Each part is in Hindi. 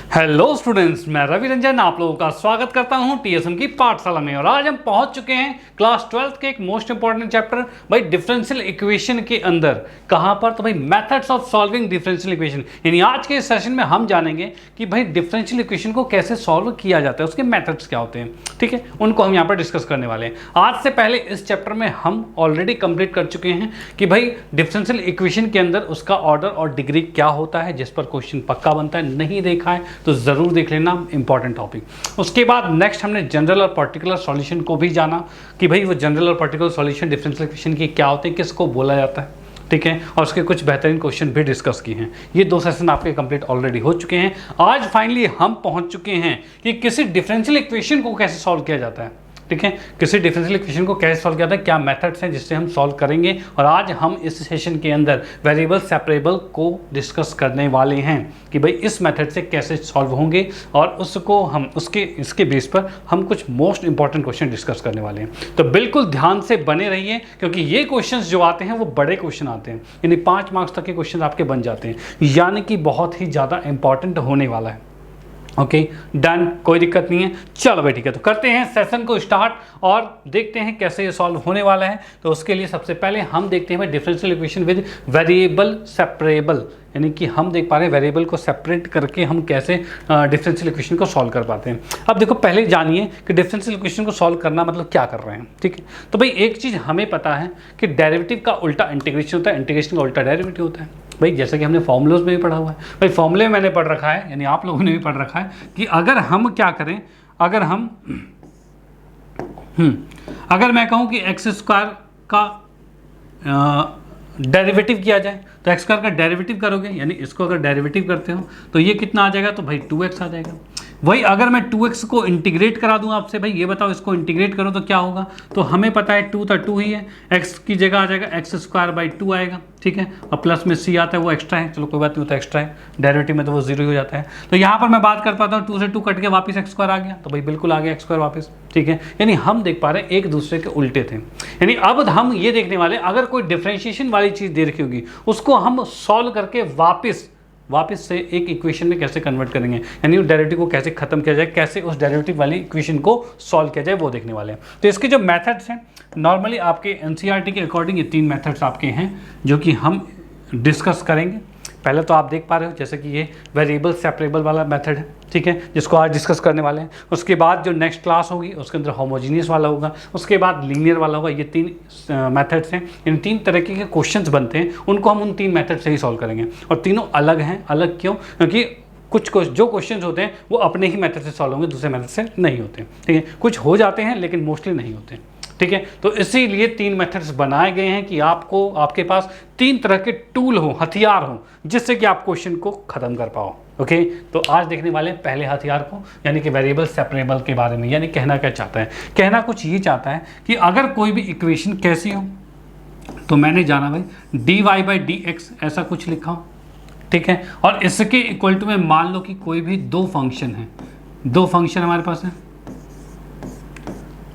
हेलो स्टूडेंट्स, मैं रवि रंजन आप लोगों का स्वागत करता हूं टीएसएम की पाठशाला में। और आज हम पहुंच चुके हैं क्लास 12th के एक मोस्ट इंपॉर्टेंट चैप्टर भाई डिफरेंशियल इक्वेशन के अंदर। कहां पर? तो भाई methods of solving differential equation. यानी आज के सेशन में हम जानेंगे कि भाई डिफरेंशियल इक्वेशन को कैसे सॉल्व किया जाता है, उसके मेथड्स क्या होते हैं, ठीक है, उनको हम यहाँ पर डिस्कस करने वाले हैं। आज से पहले इस चैप्टर में हम ऑलरेडी कंप्लीट कर चुके हैं कि भाई डिफरेंशियल इक्वेशन के अंदर उसका ऑर्डर और डिग्री क्या होता है, जिस पर क्वेश्चन पक्का बनता है। नहीं देखा है तो जरूर देख लेना, इंपॉर्टेंट टॉपिक। उसके बाद नेक्स्ट हमने जनरल और पर्टिकुलर सॉल्यूशन को भी जाना कि भाई वो जनरल और पर्टिकुलर सॉल्यूशन डिफरेंशियल इक्वेशन की क्या होते हैं, किसको बोला जाता है, ठीक है, और उसके कुछ बेहतरीन क्वेश्चन भी डिस्कस किए हैं। ये 2 सेशन आपके कंप्लीट ऑलरेडी हो चुके हैं। आज फाइनली हम पहुंच चुके हैं कि किसी डिफरेंशियल इक्वेशन को कैसे सॉल्व किया जाता है, ठीक है, किसी डिफरेंशियल इक्वेशन को कैसे सॉल्व किया जाता है, क्या मेथड्स हैं जिससे हम सॉल्व करेंगे। और आज हम इस सेशन के अंदर वेरिएबल सेपरेबल को डिस्कस करने वाले हैं कि भाई इस मेथड से कैसे सॉल्व होंगे, और उसको हम इसके बेस पर हम कुछ मोस्ट इंपॉर्टेंट क्वेश्चन डिस्कस करने वाले हैं। तो बिल्कुल ध्यान से बने रहिए, क्योंकि ये क्वेश्चंस जो आते हैं वो बड़े क्वेश्चन आते हैं, यानी 5 मार्क्स तक के क्वेश्चन आपके बन जाते हैं, यानी कि बहुत ही ज़्यादा इंपॉर्टेंट होने वाला है। ओके डन, कोई दिक्कत नहीं है। चलो भाई ठीक है, तो करते हैं सेशन को स्टार्ट और देखते हैं कैसे ये सॉल्व होने वाला है। तो उसके लिए सबसे पहले हम देखते हैं भाई differential equation with variable separable, यानी कि हम देख पा रहे हैं वेरिएबल को सेपरेट करके हम कैसे डिफरेंशियल इक्वेशन को सॉल्व कर पाते हैं। अब देखो, पहले जानिए कि डिफरेंशियल इक्वेशन को सॉल्व करना मतलब क्या कर रहे हैं, ठीक है। तो भाई एक चीज़ हमें पता है कि डेरिवेटिव का उल्टा इंटीग्रेशन होता है, इंटीग्रेशन का उल्टा डेरिवेटिव होता है। भाई जैसे कि हमने फॉर्मूलोज में भी पढ़ा हुआ है, भाई फॉर्मूले में मैंने पढ़ रखा है, यानी आप लोगों ने भी पढ़ रखा है कि अगर हम क्या करें, अगर हम अगर मैं कहूँ कि एक्स स्क्वायर का डेरिवेटिव किया जाए, तो एक्स स्क्वायर का डेरिवेटिव करोगे, यानी इसको अगर डेरिवेटिव करते हो तो ये कितना आ जाएगा, तो भाई 2x आ जाएगा। वही अगर मैं 2x को इंटीग्रेट करा दूं आपसे, भाई ये बताओ इसको इंटीग्रेट करो तो क्या होगा, तो हमें पता है 2 था 2 ही है, x की जगह आ जाएगा एक्स स्क्वायर बाई 2 आएगा, ठीक है, और प्लस में c आता है वो एक्स्ट्रा है, चलो कोई बात नहीं, वो तो एक्स्ट्रा है, डेरिवेटिव में तो वो 0 हो जाता है। तो यहाँ पर मैं बात कर पाता हूँ 2 से 2 कट के वापस एक्स स्क्वायर आ गया, तो भाई बिल्कुल आ गया एक्स स्क्वायर वापस, ठीक है। यानी हम देख पा रहे हैं एक दूसरे के उल्टे थे। यानी अब हम ये देखने वाले, अगर कोई डिफरेंशिएशन वाली चीज़ दे रखी होगी उसको हम सॉल्व करके वापस से एक इक्वेशन में कैसे कन्वर्ट करेंगे, यानी उस डेरिवेटिव को कैसे खत्म किया जाए, कैसे उस डेरिवेटिव वाली इक्वेशन को सॉल्व किया जाए, वो देखने वाले हैं। तो इसके जो मेथड्स हैं, नॉर्मली आपके एनसीईआरटी के अकॉर्डिंग ये 3 मेथड्स आपके हैं जो कि हम डिस्कस करेंगे। पहले तो आप देख पा रहे हो जैसे कि ये वेरिएबल सेपरेबल वाला मेथड है, ठीक है, जिसको आज डिस्कस करने वाले हैं। उसके बाद जो नेक्स्ट क्लास होगी उसके अंदर होमोजीनियस वाला होगा, उसके बाद लीनियर वाला होगा। ये 3 मेथड्स हैं, इन 3 तरीके के क्वेश्चंस बनते हैं, उनको हम उन 3 मेथड से ही सॉल्व करेंगे। और तीनों अलग हैं। अलग क्यों? क्योंकि कुछ जो क्वेश्चंस होते हैं वो अपने ही मेथड से सॉल्व होंगे, दूसरे मेथड से नहीं होते, ठीक है। कुछ हो जाते हैं लेकिन मोस्टली नहीं होते, ठीक है। तो इसीलिए 3 मेथड्स बनाए गए हैं कि आपके पास 3 तरह के टूल हो, हथियार हो, जिससे कि आप क्वेश्चन को खत्म कर पाओ। ओके, तो आज देखने वाले हैं पहले हथियार को, यानी कि वेरिएबल सेपरेबल के बारे में। यानी कहना क्या चाहता है, कहना कुछ ये चाहता है कि अगर कोई भी इक्वेशन कैसी हो, तो मैंने जाना भाई dy/dx ऐसा कुछ लिखा हो, ठीक है, और इसके इक्वल टू में मान लो कि कोई भी 2 फंक्शन है, 2 फंक्शन हमारे पास है,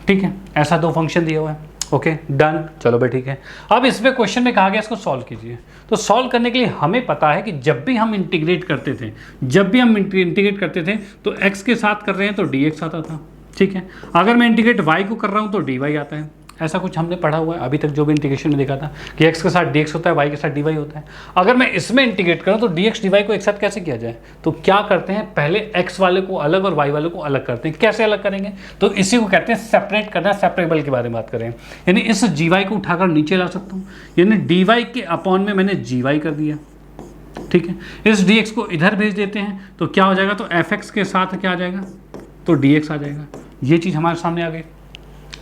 ठीक है, ऐसा 2 फंक्शन दिया हुआ है। ओके डन, चलो भाई ठीक है। अब इसमें क्वेश्चन में कहा गया इसको सॉल्व कीजिए। तो सॉल्व करने के लिए हमें पता है कि जब भी हम इंटीग्रेट करते थे तो x के साथ कर रहे हैं तो dx आता था, ठीक है। अगर मैं इंटीग्रेट y को कर रहा हूँ तो dy आता है। ऐसा कुछ हमने पढ़ा हुआ है अभी तक, जो भी इंटीग्रेशन में देखा था कि x के साथ dx होता है, y के साथ dy होता है। अगर मैं इसमें इंटीग्रेट करूँ तो dx dy को एक साथ कैसे किया जाए, तो क्या करते हैं, पहले x वाले को अलग और y वाले को अलग करते हैं। कैसे अलग करेंगे, तो इसी को कहते हैं सेपरेट करना, सेपरेबल के बारे में बात करें। यानी इस gy को उठाकर नीचे ला सकता हूँ, यानी dy के अपॉन में मैंने gy कर दिया, ठीक है। इस dx को इधर भेज देते हैं तो क्या हो जाएगा, तो fx के साथ क्या आ जाएगा, तो dx आ जाएगा। ये चीज़ हमारे सामने आ गई।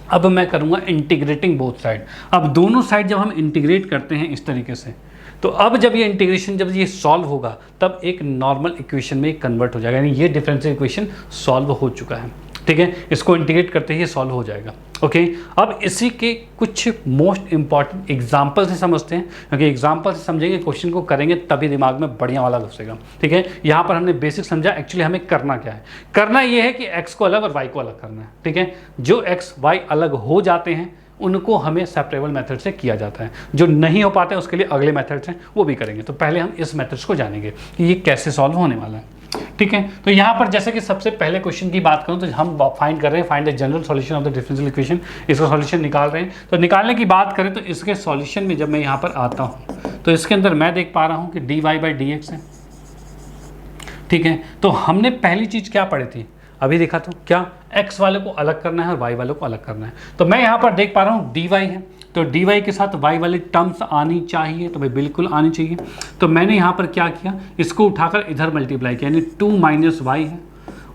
अब मैं करूंगा इंटीग्रेटिंग बोथ साइड। अब दोनों साइड जब हम इंटीग्रेट करते हैं इस तरीके से, तो अब जब ये इंटीग्रेशन जब ये सॉल्व होगा तब एक नॉर्मल इक्वेशन में कन्वर्ट हो जाएगा, यानी ये डिफरेंशियल इक्वेशन सॉल्व हो चुका है, ठीक है। इसको इंटीग्रेट करते ही सॉल्व हो जाएगा। ओके, अब इसी के कुछ मोस्ट इंपॉर्टेंट एग्जाम्पल से समझते हैं, क्योंकि एग्जाम्पल से समझेंगे, क्वेश्चन को करेंगे तभी दिमाग में बढ़िया वाला घुसेगा, ठीक है। यहाँ पर हमने बेसिक समझा, एक्चुअली हमें करना क्या है। करना ये है कि x को अलग और y को अलग करना है, ठीक है। जो x y अलग हो जाते हैं उनको हमें सेपरेबल मेथड से किया जाता है, जो नहीं हो पाते हैं उसके लिए अगले मेथड्स हैं वो भी करेंगे। तो पहले हम इस मेथड्स को जानेंगे कि ये कैसे सॉल्व होने वाला है। ठीक है। तो यहाँ पर जैसे कि सबसे पहले क्वेश्चन की बात करूँ तो हम फाइंड कर रहे हैं, find the general solution of the differential equation, इसका सॉल्यूशन निकाल रहे हैं। तो निकालने की बात करें तो इसके सॉल्यूशन में जब मैं यहाँ पर आता हूँ तो इसके अंदर मैं देख पा रहा हूँ कि dy बाई डी एक्स है, ठीक है। तो हमने पहली चीज़ क्या पढ़ी थी अभी देखा, तो क्या x वाले को अलग करना है और y वाले को अलग करना है। तो मैं यहाँ पर देख पा रहा हूँ dy है, तो dy के साथ y वाली टर्म्स आनी चाहिए, तो भाई बिल्कुल आनी चाहिए। तो मैंने यहाँ पर क्या किया, इसको उठाकर इधर मल्टीप्लाई किया, यानी 2 माइनस वाई है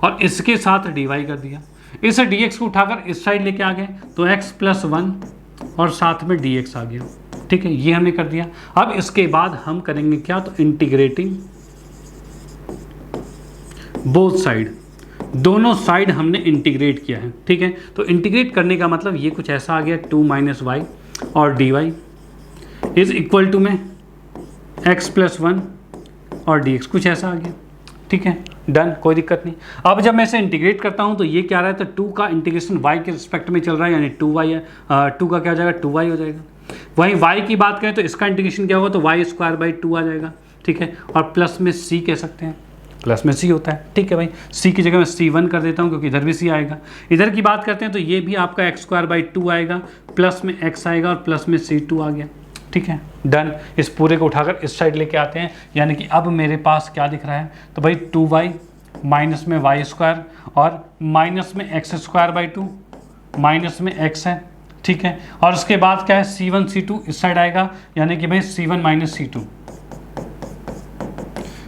और इसके साथ dy कर दिया। इस dx को उठाकर इस साइड लेके आ गए तो x प्लस 1 और साथ में dx आ गया, ठीक है, ये हमने कर दिया। अब इसके बाद हम करेंगे क्या, तो इंटीग्रेटिंग बोथ साइड, दोनों साइड हमने इंटीग्रेट किया है, ठीक है। तो इंटीग्रेट करने का मतलब ये कुछ ऐसा आ गया, 2 माइनस वाई और d y is equal to में x प्लस 1 और dx, कुछ ऐसा आ गया, ठीक है, डन, कोई दिक्कत नहीं। अब जब मैं इसे इंटीग्रेट करता हूँ तो ये क्या रहा है, तो 2 का इंटीग्रेशन y के रिस्पेक्ट में चल रहा है, यानी 2y है, 2 का क्या हो जाएगा, 2y हो जाएगा। वहीं y की बात करें तो इसका इंटीग्रेशन क्या होगा, तो y स्क्वायर बाई 2 आ जाएगा, ठीक है, और प्लस में c कह सकते हैं, प्लस में c होता है, ठीक है भाई। c की जगह मैं c1 कर देता हूँ क्योंकि इधर भी c आएगा। इधर की बात करते हैं तो ये भी आपका x स्क्वायर बाई 2 आएगा, प्लस में x आएगा और प्लस में c2 आ गया, ठीक है, डन। इस पूरे को उठाकर इस साइड लेके आते हैं, यानी कि अब मेरे पास क्या दिख रहा है, तो भाई 2y माइनस में वाई स्क्वायर और माइनस में एक्स स्क्वायर बाई 2 माइनस में x है, ठीक है, और उसके बाद क्या है, c1 c2 इस साइड आएगा, यानी कि भाई c1 माइनस c2,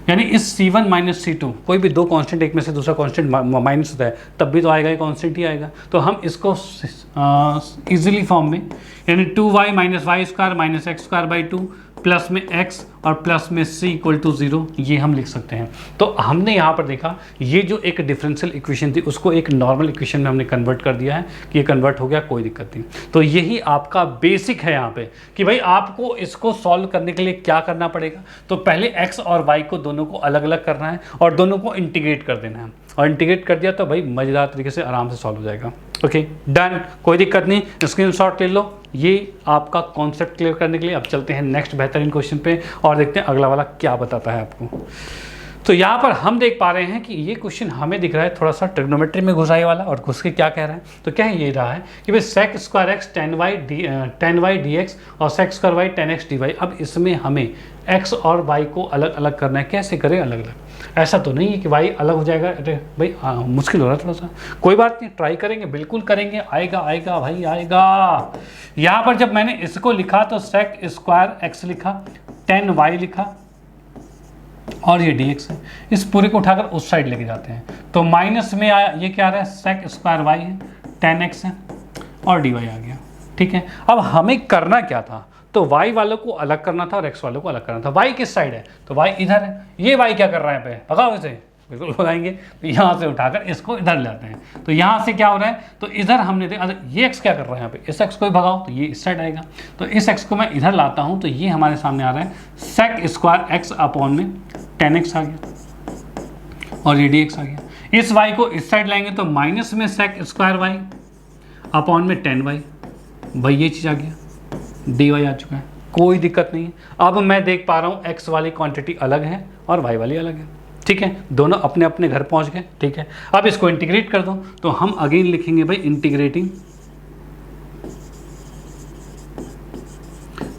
यानी इस C1 माइनस C2, कोई भी दो कांस्टेंट एक में से दूसरा कांस्टेंट माइनस होता है तब भी तो आएगा, ये कांस्टेंट ही आएगा। तो हम इसको इजीली फॉर्म में, यानी 2y minus y square minus x square by 2 plus में x और प्लस में c इक्वल टू 0, ये हम लिख सकते हैं। तो हमने यहाँ पर देखा ये जो एक डिफरेंशियल इक्वेशन थी उसको एक नॉर्मल इक्वेशन में हमने कन्वर्ट कर दिया है कि ये कन्वर्ट हो गया, कोई दिक्कत नहीं। तो यही आपका बेसिक है यहाँ पे कि भाई आपको इसको सॉल्व करने के लिए क्या करना पड़ेगा, तो पहले x और y को दोनों को अलग अलग करना है और दोनों को इंटीग्रेट कर देना है, और इंटीग्रेट कर दिया तो भाई मज़ेदार तरीके से आराम से सॉल्व हो जाएगा। ओके डन, कोई दिक्कत नहीं, स्क्रीनशॉट ले लो। ये आपका कॉन्सेप्ट क्लियर करने के लिए अब चलते हैं नेक्स्ट बेहतरीन क्वेश्चन पे और देखते हैं अगला वाला क्या बताता है आपको। तो यहाँ पर हम देख पा रहे हैं कि ये क्वेश्चन हमें दिख रहा है थोड़ा सा ट्रिग्नोमेट्री में घुसाई वाला, और घुस के क्या कह रहा है, तो क्या ये रहा है कि भाई sec square x tan y d x और sec square Y 10x dy। अब इसमें हमें x और y को अलग अलग करना है, कैसे करें अलग अलग, ऐसा तो नहीं है कि y अलग हो जाएगा, अरे भाई मुश्किल हो रहा है थोड़ा सा, कोई बात नहीं, ट्राई करेंगे, बिल्कुल करेंगे, आएगा आएगा भाई आएगा। यहाँ पर जब मैंने इसको लिखा तो सेक स्क्वायर एक्स लिखा, 10y लिखा और ये dx है, इस पूरे को उठाकर उस साइड लेके जाते हैं तो माइनस में आया, ये क्या आ रहा है, सेक स्क्वायर y है, 10x है और dy आ गया, ठीक है। अब हमें करना क्या था, तो y वालों को अलग करना था और x वालों को अलग करना था। y किस साइड है, तो y इधर है, ये y क्या कर रहा है पे, भगाओ इसे, बिल्कुल भगाएंगे। तो यहाँ से उठाकर इसको इधर लाते हैं, तो यहाँ से क्या हो रहा है, तो इधर हमने देखा ये x क्या कर रहा है यहाँ पे, इस x को भी भगाओ तो ये इस साइड आएगा, तो इस x को मैं इधर लाता हूँ तो ये हमारे सामने आ रहा है सेक स्क्वायर x अपॉन में 10x आ गया और ये dx आ गया। इस y को इस साइड लाएंगे तो माइनस में सेक स्क्वायर y अपॉन में 10y, भाई ये चीज़ आ गया, dy आ चुका है, कोई दिक्कत नहीं है। अब मैं देख पा रहा हूँ x वाली क्वांटिटी अलग है और y वाली अलग है, ठीक है, दोनों अपने अपने घर पहुँच गए, ठीक है। अब इसको इंटीग्रेट कर दो तो हम अगेन लिखेंगे भाई इंटीग्रेटिंग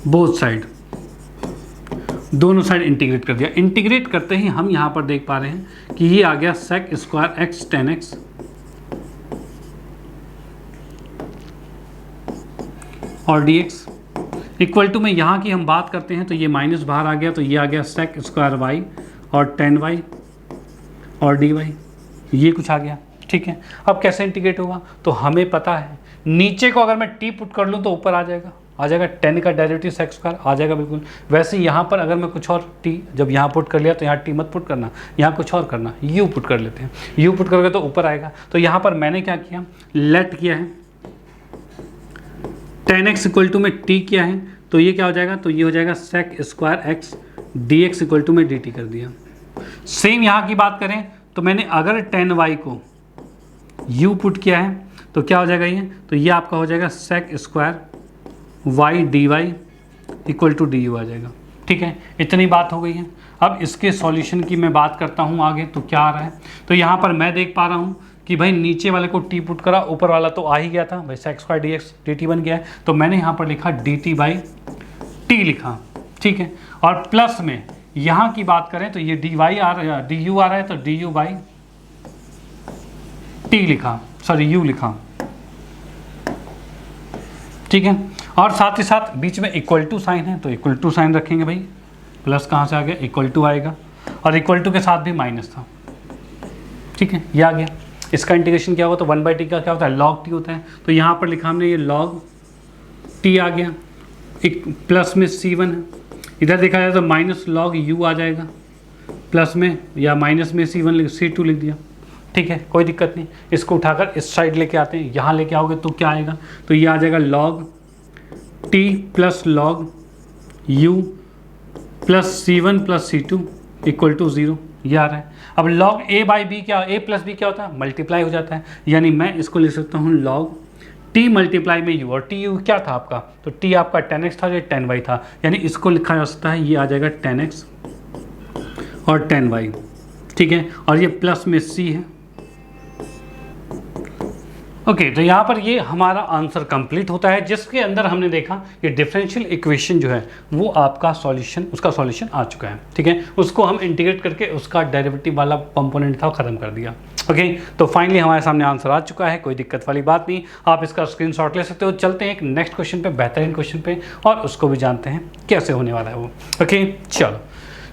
बोथ साइड, दोनों साइड इंटीग्रेट कर दिया। इंटीग्रेट करते ही हम यहाँ पर देख पा रहे हैं कि ये आ गया सेक स्क्वायर एक्स 10x और dx इक्वल टू में यहाँ की हम बात करते हैं तो ये माइनस बाहर आ गया, तो ये आ गया सेक स्क्वायर y और 10y और dy, ये कुछ आ गया, ठीक है। अब कैसे इंटीग्रेट होगा, तो हमें पता है नीचे को अगर मैं t पुट कर लूँ तो ऊपर आ जाएगा 10 का डेरिवेटिव सेक स्क्वायर आ जाएगा बिल्कुल। वैसे यहाँ पर अगर मैं कुछ और t जब यहाँ पुट कर लिया तो यहाँ t मत पुट करना, यहाँ कुछ और करना, u पुट कर लेते हैं, u पुट करके तो ऊपर आएगा। तो यहाँ पर मैंने क्या किया, लेट किया है 10x इक्वल टू में t किया है, तो ये क्या हो जाएगा, तो ये हो जाएगा sec square x dx equal to में dt कर दिया। सेम यहाँ की बात करें तो मैंने अगर 10y को u पुट किया है तो क्या हो जाएगा ये, तो ये आपका हो जाएगा sec square y dy equal to du आ जाएगा, ठीक है। इतनी बात हो गई है। अब इसके सॉल्यूशन की मैं बात करता हूँ आगे, तो क्या आ रहा है, तो यहाँ पर मैं देख पा रहा हूँ कि भाई नीचे वाले को टी पुट करा, ऊपर वाला तो आ ही गया था भाई, sec स्क्वायर dx dt बन गया है, तो मैंने यहाँ पर लिखा dt बाई टी लिखा, ठीक है। और प्लस में यहाँ की बात करें तो ये dy आ रहा है, du आ रहा है, तो du बाई टी लिखा, सॉरी u लिखा, ठीक है। और साथ ही साथ बीच में इक्वल टू साइन है, तो इक्वल टू साइन रखेंगे भाई, प्लस कहाँ से आ गया, इक्वल टू आएगा, और इक्वल टू के साथ भी माइनस था, ठीक है, ये आ गया। इसका इंटीग्रेशन क्या होगा, तो 1/t का क्या होता है, log t होता है, तो यहाँ पर लिखा हमने ये log t आ गया, एक प्लस में c1 है, इधर देखा जाए तो माइनस log u आ जाएगा, प्लस में या माइनस में c2 लिख दिया, ठीक है, कोई दिक्कत नहीं। इसको उठाकर इस साइड लेके आते हैं, यहाँ लेके आओगे तो क्या आएगा, तो ये आ जाएगा log t plus log u plus c1 plus c2 equal to 0, ये आ रहा है। अब log a बाई बी क्या, a प्लस बी क्या होता है, मल्टीप्लाई हो जाता है, यानी मैं इसको लिख सकता हूँ log t मल्टीप्लाई में u, और t u क्या था आपका, तो t आपका 10x था, ये 10y था, यानी इसको लिखा जा सकता है, ये आ जाएगा 10x और 10y, ठीक है, और ये प्लस में c है, ओके। तो यहाँ पर ये हमारा आंसर कंप्लीट होता है, जिसके अंदर हमने देखा कि डिफरेंशियल इक्वेशन जो है वो आपका सॉल्यूशन, उसका सॉल्यूशन आ चुका है, ठीक है। उसको हम इंटीग्रेट करके उसका डेरिवेटिव वाला कंपोनेंट था ख़त्म कर दिया, ओके। तो फाइनली हमारे सामने आंसर आ चुका है, कोई दिक्कत वाली बात नहीं, आप इसका स्क्रीनशॉट ले सकते हो। चलते हैं एक नेक्स्ट क्वेश्चन पे, बेहतरीन क्वेश्चन पे, और उसको भी जानते हैं कैसे होने वाला है वो, ओके। चलो,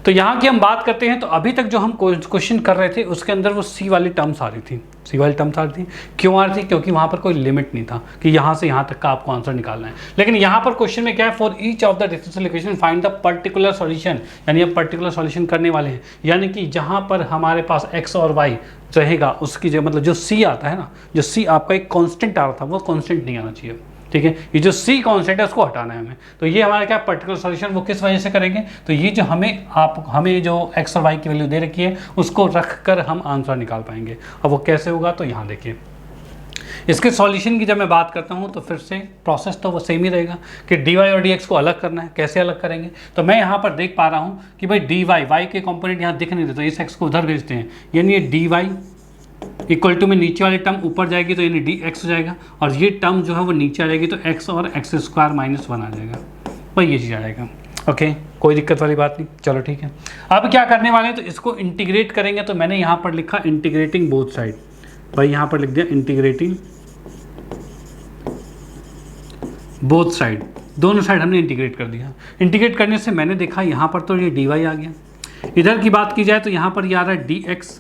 तो यहाँ की हम बात करते हैं, तो अभी तक जो हम क्वेश्चन कर रहे थे उसके अंदर वो सी वाली टर्म्स आ रही थी, सी वाली टर्म्स आ रही थी, क्यों आ रही थी, क्योंकि वहाँ पर कोई लिमिट नहीं था कि यहाँ से यहाँ तक का आपको आंसर निकालना है। लेकिन यहाँ पर क्वेश्चन में क्या है, for each of the differential equation find the particular solution, यानी अब पर्टिकुलर सॉल्यूशन करने वाले हैं, यानी कि जहाँ पर हमारे पास x और y रहेगा उसकी जो मतलब जो c आता है ना, जो c आपका एक कॉन्स्टेंट आ रहा था वो कॉन्स्टेंट नहीं आना चाहिए, ठीक है। ये जो c कॉन्स्टेंट है उसको हटाना है हमें, तो ये हमारा क्या पर्टिकुलर सॉल्यूशन, वो किस वजह से करेंगे, तो ये जो हमें जो x और y की वैल्यू दे रखी है उसको रख कर हम आंसर निकाल पाएंगे। अब वो कैसे होगा, तो यहाँ देखिए, इसके सॉल्यूशन की जब मैं बात करता हूँ तो फिर से प्रोसेस तो वो सेम ही रहेगा कि dy और dx को अलग करना है। कैसे अलग करेंगे, तो मैं यहाँ पर देख पा रहा हूँ कि भाई dy, y के कंपोनेंट यहाँ दिख नहीं रहे, तो इस x को उधर भेजते हैं, यानी ये dy इक्वल टू में नीचे वाली टर्म ऊपर जाएगी तो यानी dx हो जाएगा, और ये टर्म जो है वो नीचे आ जाएगी, तो x और x स्क्वायर माइनस 1 आ जाएगा, भाई ये चीज़ आ जाएगा, ओके। कोई दिक्कत वाली बात नहीं, चलो ठीक है। अब क्या करने वाले हैं, तो इसको इंटीग्रेट करेंगे, तो मैंने यहाँ पर लिखा इंटीग्रेटिंग बोथ साइड, भाई यहाँ पर लिख दिया इंटीग्रेटिंग बोथ साइड, दोनों साइड हमने इंटीग्रेट कर दिया। इंटीग्रेट करने से मैंने देखा यहाँ पर तो ये dy आ गया, इधर की बात की जाए तो यहाँ पर ये आ रहा है dx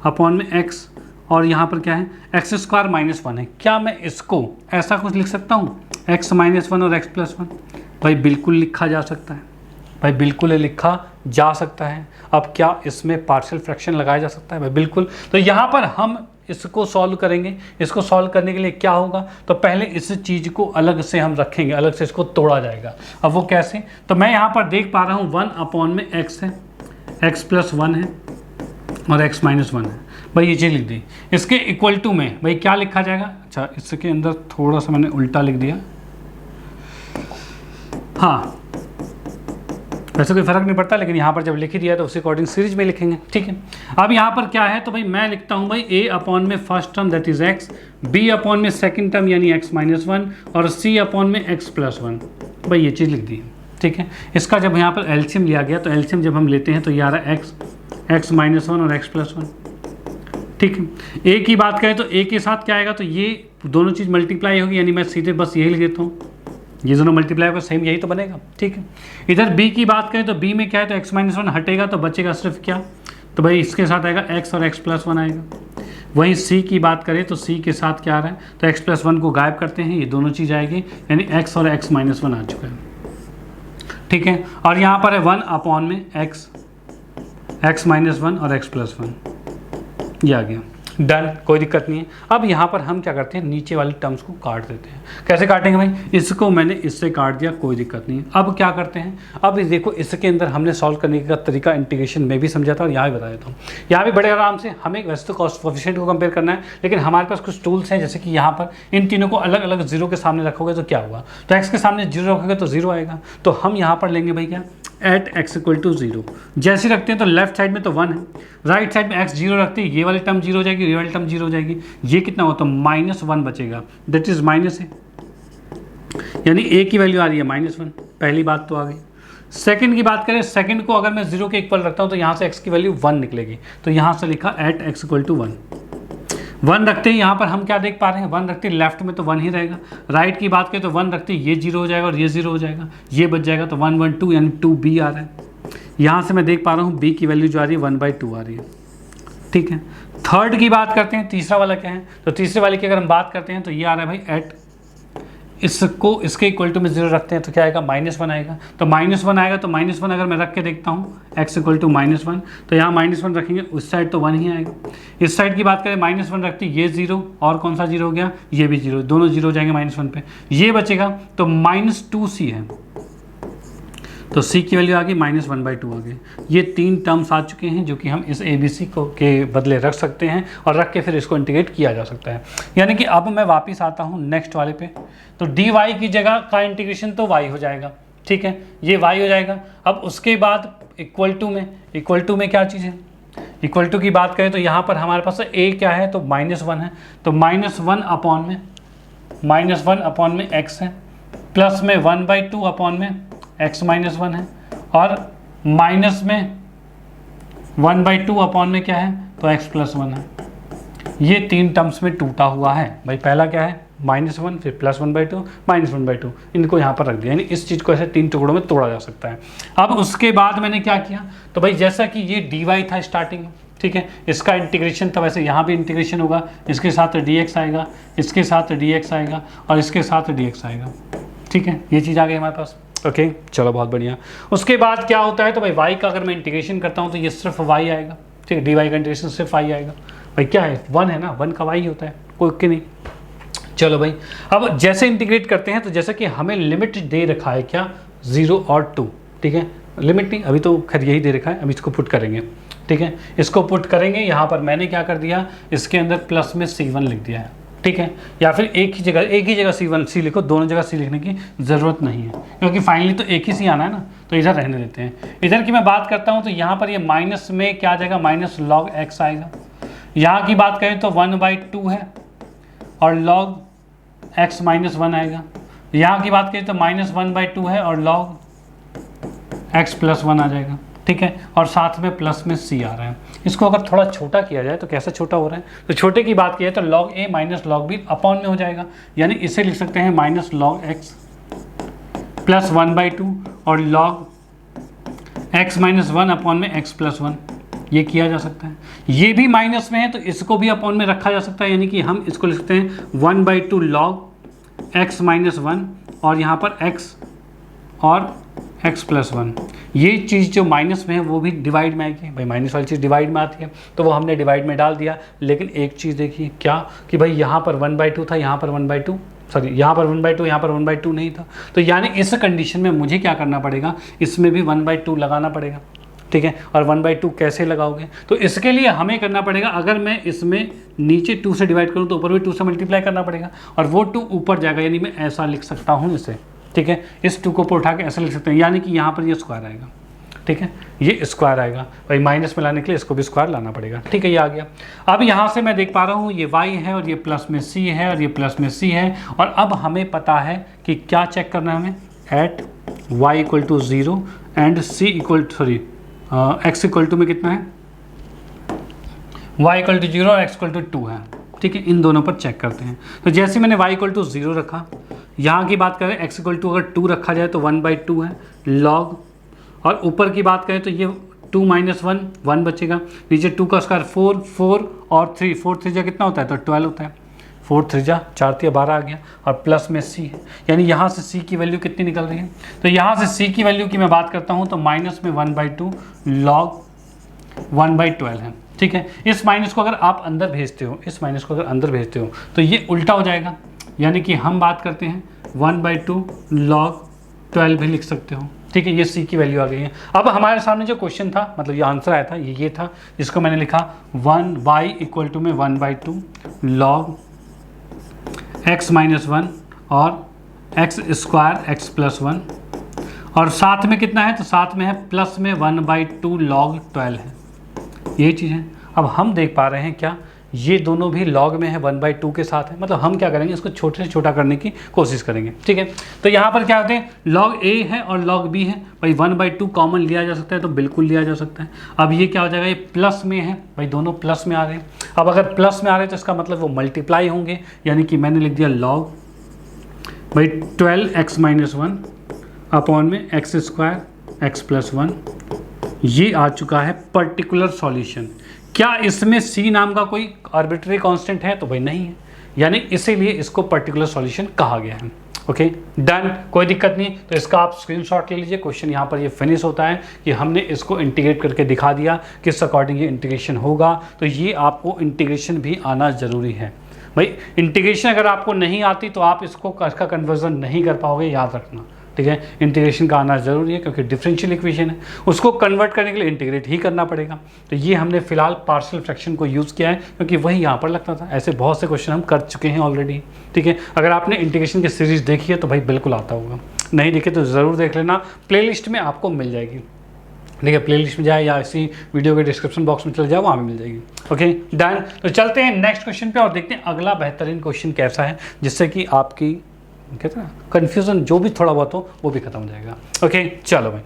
अपॉन में x, और यहाँ पर क्या है एक्स स्क्वायर माइनस 1 है। क्या मैं इसको ऐसा कुछ लिख सकता हूँ, x माइनस 1 और x प्लस 1, भाई बिल्कुल लिखा जा सकता है, भाई बिल्कुल लिखा जा सकता है। अब क्या इसमें पार्शियल फ्रैक्शन लगाया जा सकता है, भाई बिल्कुल। तो यहाँ पर हम इसको सॉल्व करेंगे, इसको सॉल्व करने के लिए क्या होगा, तो पहले इस चीज़ को अलग से हम रखेंगे, अलग से इसको तोड़ा जाएगा। अब वो कैसे, तो मैं यहाँ पर देख पा रहा हूँ 1 अपॉन में x है, x प्लस 1 है और x माइनस 1 है, भाई ये चीज़ लिख दी। इसके इक्वल टू में भाई क्या लिखा जाएगा, अच्छा इसके अंदर थोड़ा सा मैंने उल्टा लिख दिया, हाँ वैसे कोई फ़र्क नहीं पड़ता, लेकिन यहाँ पर जब लिख ही दिया तो उसी अकॉर्डिंग सीरीज में लिखेंगे, ठीक है। अब यहाँ पर क्या है, तो भाई मैं लिखता हूँ भाई a अपॉन में first term that is x, b upon में सेकंड टर्म यानी x माइनस 1 और c अपॉन में x प्लस 1, भाई ये चीज़ लिख दी, ठीक है। इसका जब यहाँ पर एलसीएम लिया गया तो एलसीएम जब हम लेते हैं तो ये आ रहा है x माइनस 1 और x प्लस 1, ठीक है। a की बात करें तो a के साथ क्या आएगा, तो ये दोनों चीज़ मल्टीप्लाई होगी, यानी मैं सीधे बस यही लिख देता हूँ, ये दोनों मल्टीप्लाई होगा सेम यही तो बनेगा, ठीक है। इधर b की बात करें तो b में क्या है, तो x माइनस 1 हटेगा तो बचेगा सिर्फ क्या, तो भाई इसके साथ आएगा x और x प्लस 1 आएगा। वहीं c की बात करें तो c के साथ क्या आ रहा है, तो x प्लस 1 को गायब करते हैं, ये दोनों चीज़ आएगी, यानी x और x माइनस 1 आ चुका है, ठीक है। और यहाँ पर है 1 अपॉन में x माइनस 1 और x प्लस 1, ये आ गया, डन, कोई दिक्कत नहीं है। अब यहाँ पर हम क्या करते हैं, नीचे वाली टर्म्स को काट देते हैं। कैसे काटेंगे भाई, इसको मैंने इससे काट दिया, कोई दिक्कत नहीं है। अब क्या करते हैं, अब इस देखो इसके अंदर हमने सॉल्व करने का तरीका इंटीग्रेशन में भी समझा था और यहाँ भी बता देता हूँ। यहाँ भी बड़े आराम से हमें वैसे तो कॉस्ट कोएफिशिएंट को कंपेयर करना है, लेकिन हमारे पास कुछ टूल्स हैं, जैसे कि यहाँ पर इन तीनों को अलग अलग जीरो के सामने रखोगे तो क्या हुआ, तो एक्स के सामने जीरो रखोगे तो जीरो आएगा, तो हम यहाँ पर लेंगे भाई क्या एट एक्स इक्वल टू 0। जैसे रखते हैं तो लेफ्ट साइड में तो 1 है, राइट साइड में x 0 रखते हैं, ये वाली टर्म 0 हो जाएगी, ये वाली टर्म 0 हो जाएगी, ये कितना हो तो -1 बचेगा, दैट इज माइनस है, यानी a की वैल्यू आ रही है -1। पहली बात तो आ गई। सेकंड की बात करें, सेकंड को अगर मैं 0 के इक्वल रखता हूँ तो यहाँ से x की वैल्यू 1 निकलेगी, तो यहाँ से लिखा एट एक्स इक्वल टू 1। 1 रखते हैं, यहाँ पर हम क्या देख पा रहे हैं, 1 रखते हैं लेफ्ट में तो 1 ही रहेगा, राइट की बात करें तो 1 रखते हैं, ये 0 हो जाएगा और ये 0 हो जाएगा, ये बच जाएगा, तो 1 1 2 यानी 2b आ रहा है। यहाँ से मैं देख पा रहा हूँ b की वैल्यू जो आ रही है 1/2 आ रही है, ठीक है। थर्ड की बात करते हैं, तीसरा वाला क्या है, तो तीसरे वाले की अगर हम बात करते हैं तो ये आ रहा है भाई एट, इसको इसके इक्वल टू में 0 रखते हैं तो क्या आएगा, -1 आएगा, तो -1 आएगा, तो -1 अगर मैं रख के देखता हूँ x इक्वल टू -1, तो यहाँ -1 रखेंगे, उस साइड तो 1 ही आएगा। इस साइड की बात करें -1 रखते ये 0 और कौन सा 0 हो गया, ये भी 0, दोनों 0 हो जाएंगे -1 पे, ये बचेगा तो -2c है, तो c की वैल्यू आ गई -1/2 आ गई। ये 3 टर्म्स आ चुके हैं जो कि हम इस ABC को के बदले रख सकते हैं और रख के फिर इसको इंटीग्रेट किया जा सकता है। यानी कि अब मैं वापस आता हूँ नेक्स्ट वाले पे, तो dy की जगह का इंटीग्रेशन तो y हो जाएगा, ठीक है, ये y हो जाएगा। अब उसके बाद इक्वल टू में क्या चीज़ है, इक्वल टू की बात करें तो यहाँ पर हमारे पास a क्या है, तो -1 है, तो -1 अपॉन में x है, प्लस में 1/2 अपॉन में x -1 है, और माइनस में 1/2 अपॉन में क्या है, तो x + 1 है। ये 3 टर्म्स में टूटा हुआ है भाई। पहला क्या है, -1, फिर +1/2 -1/2, इनको यहाँ पर रख दिया, यानी इस चीज़ को ऐसे 3 टुकड़ों में तोड़ा जा सकता है। अब उसके बाद मैंने क्या किया, तो भाई जैसा कि ये dy था स्टार्टिंग में, ठीक है, इसका इंटीग्रेशन था, वैसे यहाँ भी इंटीग्रेशन होगा, इसके साथ dx आएगा, इसके साथ dx आएगा और इसके साथ dx आएगा, ठीक है, ये चीज़ आ गई हमारे पास। ओके चलो बहुत बढ़िया। उसके बाद क्या होता है, तो भाई y का अगर मैं इंटीग्रेशन करता हूँ तो ये सिर्फ y आएगा, ठीक है, dy का इंटीग्रेशन सिर्फ y आएगा। भाई क्या है, 1 है ना, 1 का y होता है, कोई के नहीं। चलो भाई, अब जैसे इंटीग्रेट करते हैं तो जैसे कि हमें लिमिट दे रखा है क्या, 0 और 2, ठीक है, लिमिट नहीं, अभी तो खैर यही दे रखा है, अभी इसको पुट करेंगे, ठीक है, इसको पुट करेंगे। यहाँ पर मैंने क्या कर दिया, इसके अंदर प्लस में c1 लिख दिया है, ठीक है, या फिर एक ही जगह c लिखो, दोनों जगह c लिखने की ज़रूरत नहीं है, क्योंकि फाइनली तो एक ही c आना है ना, तो इधर रहने देते हैं। इधर की मैं बात करता हूँ तो यहाँ पर ये माइनस में क्या आ जाएगा, -log x आएगा। यहाँ की बात करें तो 1/2 है और log x -1 आएगा। यहाँ की बात करें तो -1/2 है और log x + 1 आ जाएगा, ठीक है, और साथ में प्लस में c आ रहा है। इसको अगर थोड़ा छोटा किया जाए तो कैसा छोटा हो रहा है, तो छोटे की बात की जाए तो log a - log b upon में हो जाएगा, यानी इसे लिख सकते हैं -log x + 1/2 और log x -1 अपॉन में x + 1, ये किया जा सकता है। ये भी माइनस में है तो इसको भी अपॉन में रखा जा सकता है, यानी कि हम इसको लिख सकते हैं 1/2 log x -1 और यहाँ पर x और x + 1। ये चीज़ जो माइनस में है वो भी डिवाइड में आएगी, भाई माइनस वाली चीज़ डिवाइड में आती है तो वो हमने डिवाइड में डाल दिया। लेकिन एक चीज़ देखिए क्या, कि भाई यहाँ पर 1/2 था, यहाँ पर 1/2 सॉरी यहाँ पर 1/2, यहाँ पर 1/2 नहीं था, तो यानी इस कंडीशन में मुझे क्या करना पड़ेगा, इसमें भी 1/2 लगाना पड़ेगा, ठीक है। और 1/2 कैसे लगाओगे, तो इसके लिए हमें करना पड़ेगा, अगर मैं इसमें नीचे 2 से डिवाइड करूँ तो ऊपर भी 2 से मल्टीप्लाई करना पड़ेगा और वो 2 ऊपर जाएगा, यानी मैं ऐसा लिख सकता हूँ इसे, ठीक है, इस 2 को ऊपर उठा के ऐसा लिख सकते हैं, यानी कि यहाँ पर ये स्क्वायर आएगा, ठीक है, ये स्क्वायर आएगा। भाई माइनस में लाने के लिए इसको भी स्क्वायर लाना पड़ेगा, ठीक है, ये आ गया। अब यहाँ से मैं देख पा रहा हूँ ये y है और ये प्लस में c है और ये प्लस में c है, और अब हमें पता है कि क्या चेक करना है हमें, एट y = 0 एंड x = में कितना है, y = 0 और x = 2 है, ठीक है, इन दोनों पर चेक करते हैं। तो जैसे मैंने y = 0 रखा, यहाँ की बात करें x = अगर 2 रखा जाए तो 1/2 है log, और ऊपर की बात करें तो ये 2 - 1 बचेगा, नीचे 2 का स्क्वायर 4 और 3 4 3 कितना होता है, तो 12 होता है, 4 3 4 3 12 आ गया, और प्लस में c है, यानी यहाँ से c की वैल्यू कितनी निकल रही है, तो यहाँ से c की वैल्यू की मैं बात करता हूँ तो माइनस में 1/2 log 1/12 है, ठीक है। इस माइनस को अगर आप अंदर भेजते हो, तो ये उल्टा हो जाएगा, यानी कि हम बात करते हैं 1/2 log 12 भी लिख सकते हो, ठीक है, ये c की वैल्यू आ गई है। अब हमारे सामने जो क्वेश्चन था, मतलब ये आंसर आया था, ये था, जिसको मैंने लिखा y = में 1/2 log x -1 और x² x + 1, और साथ में कितना है, तो साथ में है प्लस में 1/2 log 12 है, यही चीज़ है। अब हम देख पा रहे हैं क्या, ये दोनों भी log में है 1/2 के साथ है, मतलब हम क्या करेंगे, इसको छोटे से छोटा करने की कोशिश करेंगे, ठीक है। तो यहाँ पर क्या होते हैं, log a है और log b है, भाई 1/2 कॉमन लिया जा सकता है, तो बिल्कुल लिया जा सकता है। अब ये क्या हो जाएगा, ये प्लस में है, भाई दोनों प्लस में आ रहे हैं। अब अगर प्लस में आ रहे हैं तो इसका मतलब वो मल्टीप्लाई होंगे, यानी कि मैंने लिख दिया log भाई 12x-1 अपॉन में x² x+1, ये आ चुका है पर्टिकुलर सॉल्यूशन। क्या इसमें c नाम का कोई आर्बिट्री कांस्टेंट है, तो भाई नहीं है, यानी इसीलिए इसको पर्टिकुलर सॉल्यूशन कहा गया है। ओके डन, कोई दिक्कत नहीं। तो इसका आप स्क्रीनशॉट ले लीजिए। क्वेश्चन यहाँ पर ये फिनिश होता है कि हमने इसको इंटीग्रेट करके दिखा दिया किस अकॉर्डिंग ये इंटीग्रेशन होगा। तो ये आपको इंटीग्रेशन भी आना ज़रूरी है भाई। इंटीग्रेशन अगर आपको नहीं आती तो आप इसका कन्वर्जन नहीं कर पाओगे, याद रखना, ठीक है। इंटीग्रेशन का आना ज़रूरी है क्योंकि डिफरेंशियल इक्वेशन है, उसको कन्वर्ट करने के लिए इंटीग्रेट ही करना पड़ेगा। तो ये हमने फिलहाल पार्शियल फ्रैक्शन को यूज़ किया है क्योंकि वही यहाँ पर लगता था। ऐसे बहुत से क्वेश्चन हम कर चुके हैं ऑलरेडी, ठीक है। अगर आपने इंटीग्रेशन की सीरीज़ देखी है तो भाई बिल्कुल आता होगा, नहीं देखे तो ज़रूर देख लेना, प्लेलिस्ट में आपको मिल जाएगी, ठीक है। प्लेलिस्ट में जाए या इसी वीडियो के डिस्क्रिप्शन बॉक्स में चले जाओ, वहाँ भी मिल जाएगी। Okay done. तो चलते हैं नेक्स्ट क्वेश्चन पे और देखते हैं अगला बेहतरीन क्वेश्चन कैसा है, जिससे कि आपकी कहते हैं ना कन्फ्यूज़न जो भी थोड़ा बहुत हो वो भी खत्म हो जाएगा। ओके चलो भाई,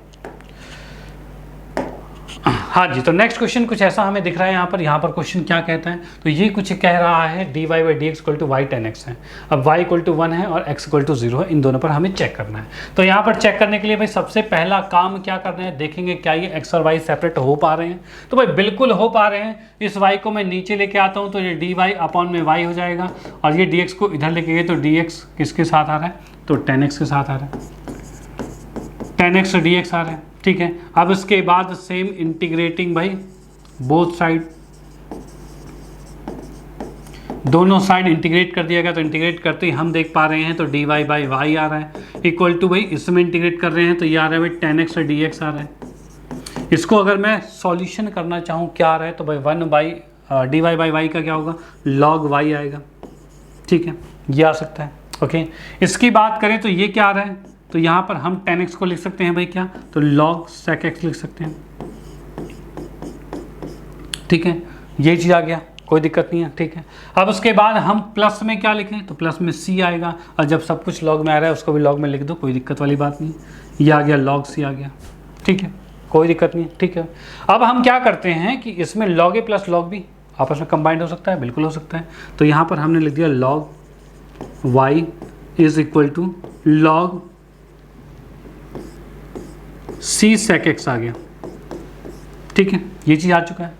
हाँ जी। तो नेक्स्ट क्वेश्चन कुछ ऐसा हमें दिख रहा है यहाँ पर क्वेश्चन क्या कहता है, तो ये कुछ कह रहा है dy/dx = y tan x है। अब y = 1 है और x = 0 है, इन दोनों पर हमें चेक करना है। तो यहाँ पर चेक करने के लिए भाई सबसे पहला काम क्या करना है, देखेंगे क्या ये x और y सेपरेट हो पा रहे हैं। तो भाई बिल्कुल हो पा रहे हैं। इस y को मैं नीचे लेके आता हूँ तो ये dy अपॉन में y हो जाएगा, और ये dx को इधर लेके गए तो dx किसके साथ आ रहा है, तो tan x के साथ आ रहा है, tan x और dx आ रहा है, ठीक है। अब इसके बाद सेम इंटीग्रेटिंग भाई बोथ साइड, दोनों साइड इंटीग्रेट कर दिया गया। तो इंटीग्रेट करते ही हम देख पा रहे हैं तो dy/y आ रहा है इक्वल टू भाई इसमें इंटीग्रेट कर रहे हैं तो ये आ रहा है भाई tan x और dx आ रहा है। इसको अगर मैं सॉल्यूशन करना चाहूँ क्या आ रहा है, तो भाई 1/dy/y का क्या होगा, log y आएगा, ठीक है, ये आ सकता है। ओके इसकी बात करें तो ये क्या आ रहा है, तो यहाँ पर हम tan x को लिख सकते हैं भाई क्या, तो log sec x लिख सकते हैं, ठीक है। ये चीज़ आ गया, कोई दिक्कत नहीं है, ठीक है। अब उसके बाद हम प्लस में क्या लिखें, तो प्लस में c आएगा, और जब सब कुछ log में आ रहा है उसको भी log में लिख दो, कोई दिक्कत वाली बात नहीं। ये आ गया log c आ गया, ठीक है, कोई दिक्कत नहीं, ठीक है। अब हम क्या करते हैं कि इसमें log a plus log b आपस में कंबाइंड हो सकता है, बिल्कुल हो सकता है। तो यहाँ पर हमने लिख दिया log y is equal to log c sec x आ गया, ठीक है, ये चीज़ आ चुका है,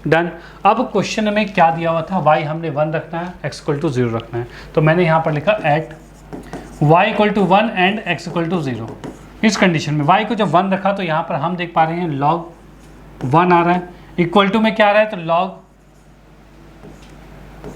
डन। अब क्वेश्चन में क्या दिया हुआ था, y हमने 1 रखना है, x = 0 रखना है। तो मैंने यहाँ पर लिखा एट y = 1 एंड x = 0। इस कंडीशन में y को जब 1 रखा तो यहाँ पर हम देख पा रहे हैं log 1 आ रहा है, इक्वल टू में क्या आ रहा है, तो log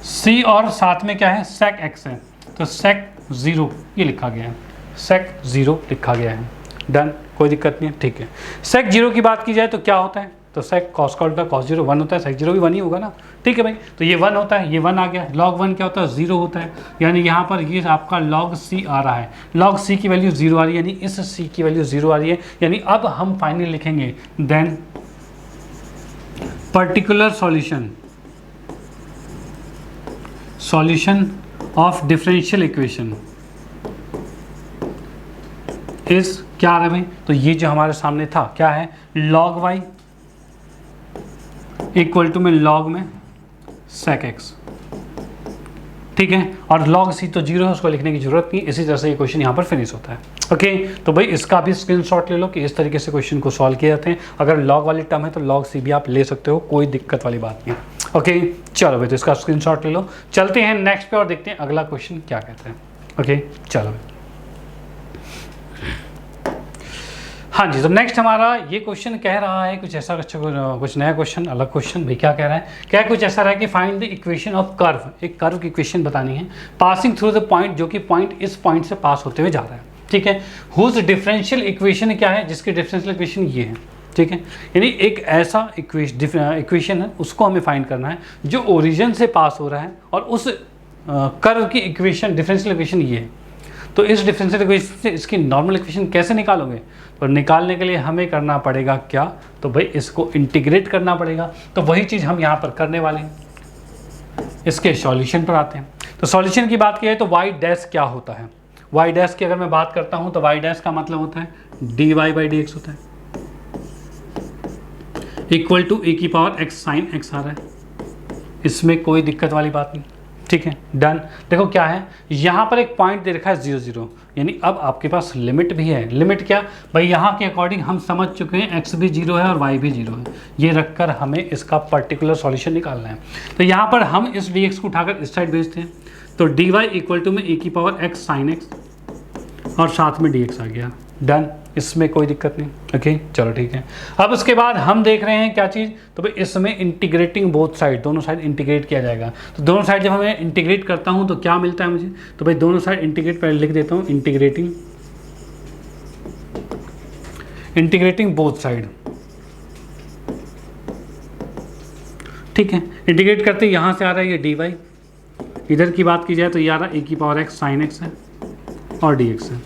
c और साथ में क्या है sec x है, तो sec 0 ये लिखा गया है, sec 0 लिखा गया है, डन, कोई दिक्कत नहीं है, ठीक है। sec 0 की बात की जाए तो क्या होता है, तो sec cos का cos 0 1 होता है, sec 0 भी 1 ही होगा ना, ठीक है भाई। तो ये 1 होता है, ये 1 आ गया, log 1 क्या होता है, 0 होता है, यानी यहाँ पर ये आपका log c आ रहा है, log c की वैल्यू 0 आ रही है, यानी इस c की वैल्यू 0 आ रही है। यानी अब हम फाइनली लिखेंगे then particular solution of differential equation इस क्या आ रहा है भाई, तो ये जो हमारे सामने था क्या है, log y इक्वल टू में log में sec x, ठीक है। और log c तो 0 है, उसको लिखने की जरूरत नहीं। इसी तरह से ये क्वेश्चन यहाँ पर फिनिश होता है। ओके तो भाई इसका भी स्क्रीनशॉट ले लो कि इस तरीके से क्वेश्चन को सॉल्व किए जाते हैं। अगर log वाली टर्म है तो log c भी आप ले सकते हो, कोई दिक्कत वाली बात नहीं। ओके चलो भाई, तो इसका स्क्रीनशॉट ले लो। चलते हैं नेक्स्ट पे और देखते हैं अगला क्वेश्चन क्या कहते हैं। ओके चलो भाई, हाँ जी। तो नेक्स्ट हमारा ये क्वेश्चन कह रहा है कुछ ऐसा, कुछ नया क्वेश्चन, अलग क्वेश्चन। भाई क्या कह रहा है, क्या कुछ ऐसा रहा है कि find the equation of curve, एक कर्व की इक्वेशन बतानी है पासिंग थ्रू द पॉइंट, जो कि पॉइंट इस पॉइंट से पास होते हुए जा रहा है, ठीक है। हुज डिफरेंशियल इक्वेशन क्या है, जिसकी डिफरेंशियल इक्वेशन ये है, ठीक है। यानी एक ऐसा इक्वेशन है, उसको हमें फाइंड करना है जो ओरिजिन से पास हो रहा है और उस कर्व की इक्वेशन डिफरेंशियल इक्वेशन ये है। तो इस डिफरेंशियल इक्वेशन से इसकी नॉर्मल इक्वेशन कैसे निकालोगे? तो निकालने के लिए हमें करना पड़ेगा क्या? तो भाई इसको इंटीग्रेट करना पड़ेगा। तो वही चीज़ हम यहाँ पर करने वाले हैं। इसके सॉल्यूशन पर आते हैं। तो सॉल्यूशन की बात की है तो वाई डैश क्या होता है? वाई डैश की अगर मैं बात करता हूँ तो वाई डैश का मतलब होता है d y by d x होता है, इक्वल टू e की पावर x साइन x आ रहा है। इसमें कोई दिक्कत वाली बात नहीं, ठीक है, डन। देखो क्या है, यहाँ पर एक पॉइंट दे रखा है 0 0, यानी अब आपके पास लिमिट भी है। लिमिट क्या भाई, यहाँ के अकॉर्डिंग हम समझ चुके हैं x भी 0 है और y भी 0 है। ये रखकर हमें इसका पर्टिकुलर सॉल्यूशन निकालना है। तो यहाँ पर हम इस dx को उठाकर इस साइड भेजते हैं। तो dy इक्वल टू में e की पावर x साइन x और साथ में dx आ गया, डन। इसमें कोई दिक्कत नहीं, ओके चलो ठीक है। अब उसके बाद हम देख रहे हैं क्या चीज़, तो भाई इसमें इंटीग्रेटिंग बोथ साइड, दोनों साइड इंटीग्रेट किया जाएगा। तो दोनों साइड जब हमें इंटीग्रेट करता हूं तो क्या मिलता है मुझे, तो भाई दोनों साइड इंटीग्रेट पहले लिख देता हूं, इंटीग्रेटिंग बोथ साइड, ठीक है। इंटीग्रेट करते यहाँ से आ रहा है ये dy, इधर की बात की जाए तो ये आ रहा है e की पावर x साइन x है और dx है,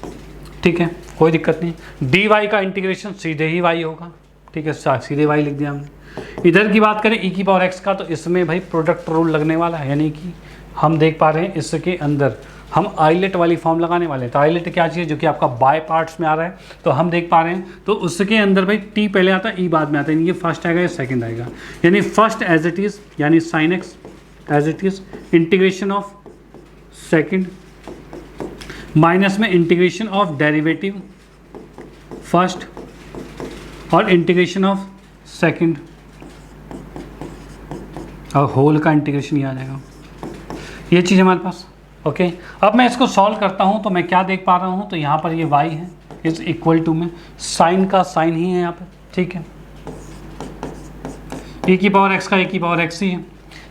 ठीक है, कोई दिक्कत नहीं। dy का इंटीग्रेशन सीधे ही y होगा, ठीक है, सीधे y लिख दिया हमने। इधर की बात करें e की पावर x का, तो इसमें भाई प्रोडक्ट रूल लगने वाला है, यानी कि हम देख पा रहे हैं इसके अंदर हम आइलेट वाली फॉर्म लगाने वाले हैं। तो आइलेट क्या चीज़, जो कि आपका बाय पार्ट्स में आ रहा है, तो हम देख पा रहे हैं। तो उसके अंदर भाई t पहले आता है, e बाद में आता है, ये फर्स्ट आएगा, ये सेकंड आएगा, यानी फर्स्ट एज इट इज़ यानी sine x as it is, integration of second minus में इंटीग्रेशन ऑफ डेरिवेटिव फर्स्ट और इंटीग्रेशन ऑफ सेकंड और होल का इंटीग्रेशन ये आ जाएगा। ये चीज़ हमारे पास, ओके। अब मैं इसको सॉल्व करता हूँ तो मैं क्या देख पा रहा हूँ, तो यहाँ पर ये y है इज इक्वल टू में साइन का साइन ही है यहाँ पर, ठीक है, e की पावर x का e की पावर x ही है।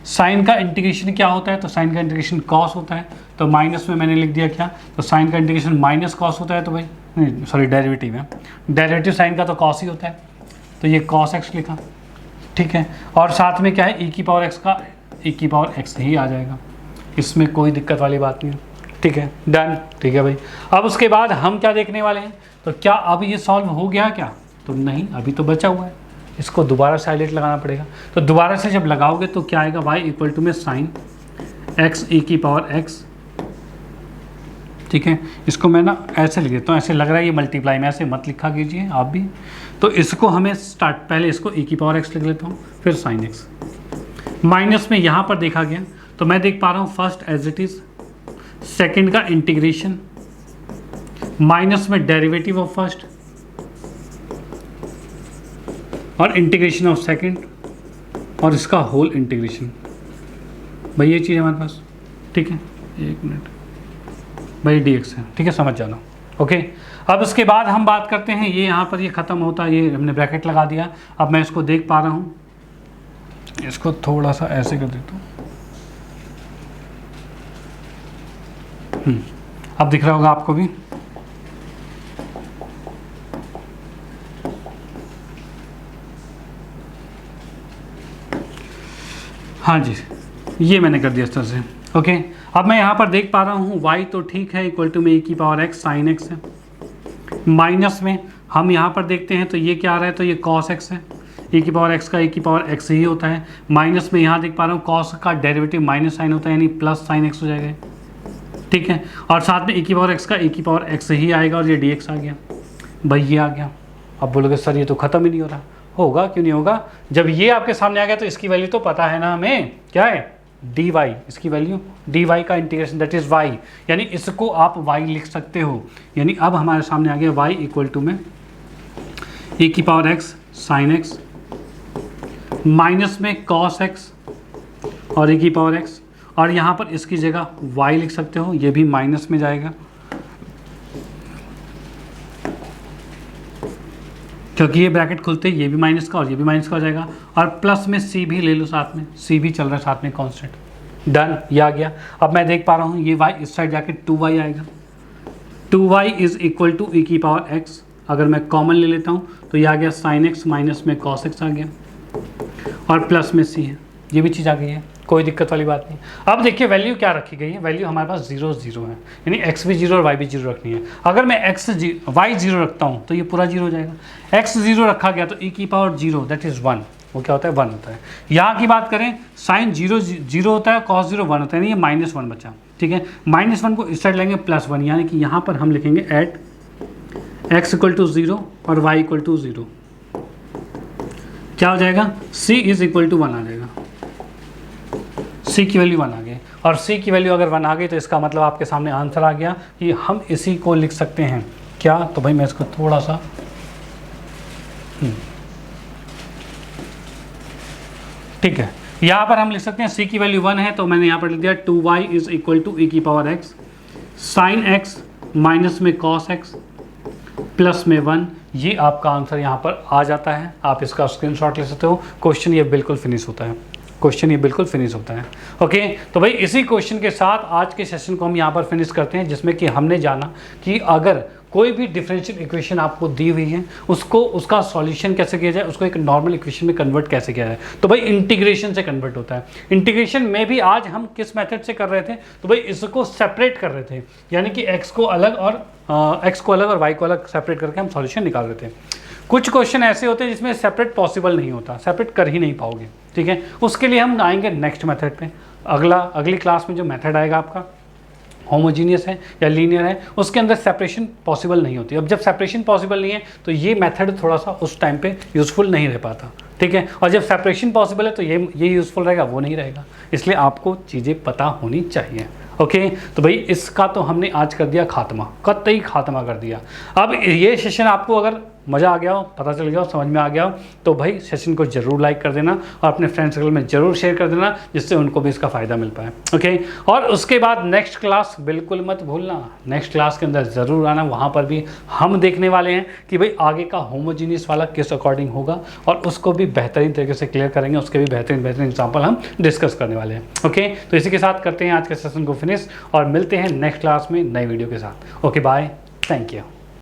साइन का इंटीग्रेशन क्या होता है, तो साइन का इंटीग्रेशन कॉस होता है, तो माइनस में मैंने लिख दिया क्या, तो साइन का इंटीग्रेशन माइनस कॉस होता है, तो भाई नहीं सॉरी डेरिवेटिव है, डेरिवेटिव साइन का तो कॉस ही होता है, तो ये कॉस x लिखा, ठीक है। और साथ में क्या है, e की पावर x का e की पावर x ही आ जाएगा, इसमें कोई दिक्कत वाली बात नहीं है, ठीक है, डन, ठीक है भाई। अब उसके बाद हम क्या देखने वाले हैं, तो क्या अब ये सॉल्व हो गया क्या, तो नहीं, अभी तो बचा हुआ है, इसको दोबारा से हाईलाइट लगाना पड़ेगा। तो दोबारा से जब लगाओगे तो क्या आएगा, y इक्वल टू में साइन x e की पावर x, ठीक है। इसको मैं ना ऐसे लिख देता हूँ, ऐसे लग रहा है ये मल्टीप्लाई में, ऐसे मत लिखा कीजिए आप भी। तो इसको हमें स्टार्ट, पहले इसको e की पावर x लिख लेता हूँ, फिर साइन x माइनस में यहाँ पर देखा गया, तो मैं देख पा रहा हूँ first as it is, second का इंटीग्रेशन माइनस में डेरिवेटिव ऑफ फर्स्ट और इंटीग्रेशन ऑफ सेकंड और इसका होल इंटीग्रेशन, भाई ये चीज़ हमारे पास, ठीक है, एक मिनट भाई dx है, ठीक है, समझ जाना, ओके। अब उसके बाद हम बात करते हैं, ये यहाँ पर ये ख़त्म होता है, ये हमने ब्रैकेट लगा दिया। अब मैं इसको देख पा रहा हूँ, इसको थोड़ा सा ऐसे कर देता हूँ, अब दिख रहा होगा आपको भी, हाँ जी, ये मैंने कर दिया इस तरह से, ओके। अब मैं यहाँ पर देख पा रहा हूँ y तो ठीक है, इक्वल टू में e की पावर x साइन x है, माइनस में हम यहाँ पर देखते हैं तो ये क्या आ रहा है, तो ये cos x है, e की पावर x का e की पावर x ही होता है, माइनस में यहाँ देख पा रहा हूँ cos का डेरिवेटिव माइनस साइन होता है, यानी प्लस साइन x हो जाएगा, ठीक है। और साथ में e की पावर x का e की पावर x ही आएगा और ये dx आ गया, भाई ये आ गया। अब बोलोगे सर ये तो ख़त्म ही नहीं हो रहा, होगा क्यों नहीं होगा, जब ये आपके सामने आ गया तो इसकी वैल्यू तो पता है ना हमें, क्या है dy, इसकी वैल्यू dy का इंटीग्रेशन दैट इज़ y, यानी इसको आप y लिख सकते हो। यानी अब हमारे सामने आ गया y इक्वल टू में e की power x sine x minus में cos x और e की पावर x, और यहाँ पर इसकी जगह y लिख सकते हो, ये भी माइनस में जाएगा क्योंकि ये ब्रैकेट खुलते ही ये भी माइनस का और ये भी माइनस का हो जाएगा, और प्लस में c भी ले लो साथ में, c भी चल रहा है साथ में कांस्टेंट, डन, ये आ गया। अब मैं देख पा रहा हूँ ये y इस साइड जाके 2y आएगा, 2y is equal to e की पावर x, अगर मैं कॉमन ले लेता हूँ तो ये आ गया साइन x माइनस में cos x आ गया और प्लस में c है, ये भी चीज़ आ गई है, कोई दिक्कत वाली बात नहीं। अब देखिए वैल्यू क्या रखी गई है, वैल्यू हमारे पास 0 0 है, यानी x भी 0 और y भी 0 रखनी है। अगर मैं y 0 रखता हूँ तो ये पूरा 0 हो जाएगा। x 0 रखा गया तो e की पावर 0 दैट इज़ 1, वो क्या होता है 1 होता है। यहाँ की बात करें साइन 0 0 होता है, cos 0 1 होता है, यानी ये -1 बचा, ठीक है। -1 को इस साइड लेंगे +1, यानी कि यहाँ पर हम लिखेंगे एट x = 0 और y = 0, क्या हो जाएगा c = 1 आ जाएगा। c की वैल्यू 1 आ गई, और c की वैल्यू अगर 1 आ गई तो इसका मतलब आपके सामने आंसर आ गया कि हम इसी को लिख सकते हैं क्या। तो भाई मैं इसको थोड़ा सा ठीक है, यहाँ पर हम लिख सकते हैं c की वैल्यू 1 है, तो मैंने यहाँ पर लिख दिया 2y = e⁻x sin x minus में cos x प्लस में 1। ये आपका आंसर यहाँ पर आ जाता है, आप इसका स्क्रीनशॉट ले सकते हो। क्वेश्चन ये बिल्कुल फिनिश होता है, क्वेश्चन ये बिल्कुल फिनिश होता है। ओके, तो भाई इसी क्वेश्चन के साथ आज के सेशन को हम यहाँ पर फिनिश करते हैं, जिसमें कि हमने जाना कि अगर कोई भी डिफरेंशियल इक्वेशन आपको दी हुई है उसको उसका सॉल्यूशन कैसे किया जाए, उसको एक नॉर्मल इक्वेशन में कन्वर्ट कैसे किया जाए। तो भाई इंटीग्रेशन से कन्वर्ट होता है। इंटीग्रेशन में भी आज हम किस मेथड से कर रहे थे, तो भाई इसको सेपरेट कर रहे थे, यानी कि x को अलग और y को अलग सेपरेट करके हम सॉल्यूशन निकाल रहे थे। कुछ क्वेश्चन ऐसे होते हैं जिसमें सेपरेट पॉसिबल नहीं होता, सेपरेट कर ही नहीं पाओगे, ठीक है। उसके लिए हम आएंगे नेक्स्ट मेथड पे। अगली क्लास में जो मेथड आएगा आपका होमोजीनियस है या लीनियर है, उसके अंदर सेपरेशन पॉसिबल नहीं होती। अब जब सेपरेशन पॉसिबल नहीं है तो ये मेथड थोड़ा सा उस टाइम पे यूज़फुल नहीं रह पाता, ठीक है। और जब सेपरेशन पॉसिबल है तो ये यूज़फुल रहेगा, वो नहीं रहेगा। इसलिए आपको चीज़ें पता होनी चाहिए। ओके, तो भाई इसका तो हमने आज कर दिया खात्मा, कतई खात्मा कर दिया। अब ये सेशन आपको अगर मज़ा आ गया हो, पता चल गया हो, समझ में आ गया हो, तो भाई सेशन को ज़रूर लाइक कर देना और अपने फ्रेंड सर्कल में ज़रूर शेयर कर देना, जिससे उनको भी इसका फ़ायदा मिल पाए। ओके, और उसके बाद नेक्स्ट क्लास बिल्कुल मत भूलना, नेक्स्ट क्लास के अंदर ज़रूर आना। वहाँ पर भी हम देखने वाले हैं कि भाई आगे का होमोजीनियस वाला किस अकॉर्डिंग होगा, और उसको भी बेहतरीन तरीके से क्लियर करेंगे, उसके भी बेहतरीन एग्जाम्पल हम डिस्कस करने वाले हैं। ओके, तो इसी के साथ करते हैं आज के सेशन को फिनिश और मिलते हैं नेक्स्ट क्लास में नई वीडियो के साथ। Okay, bye, thank you.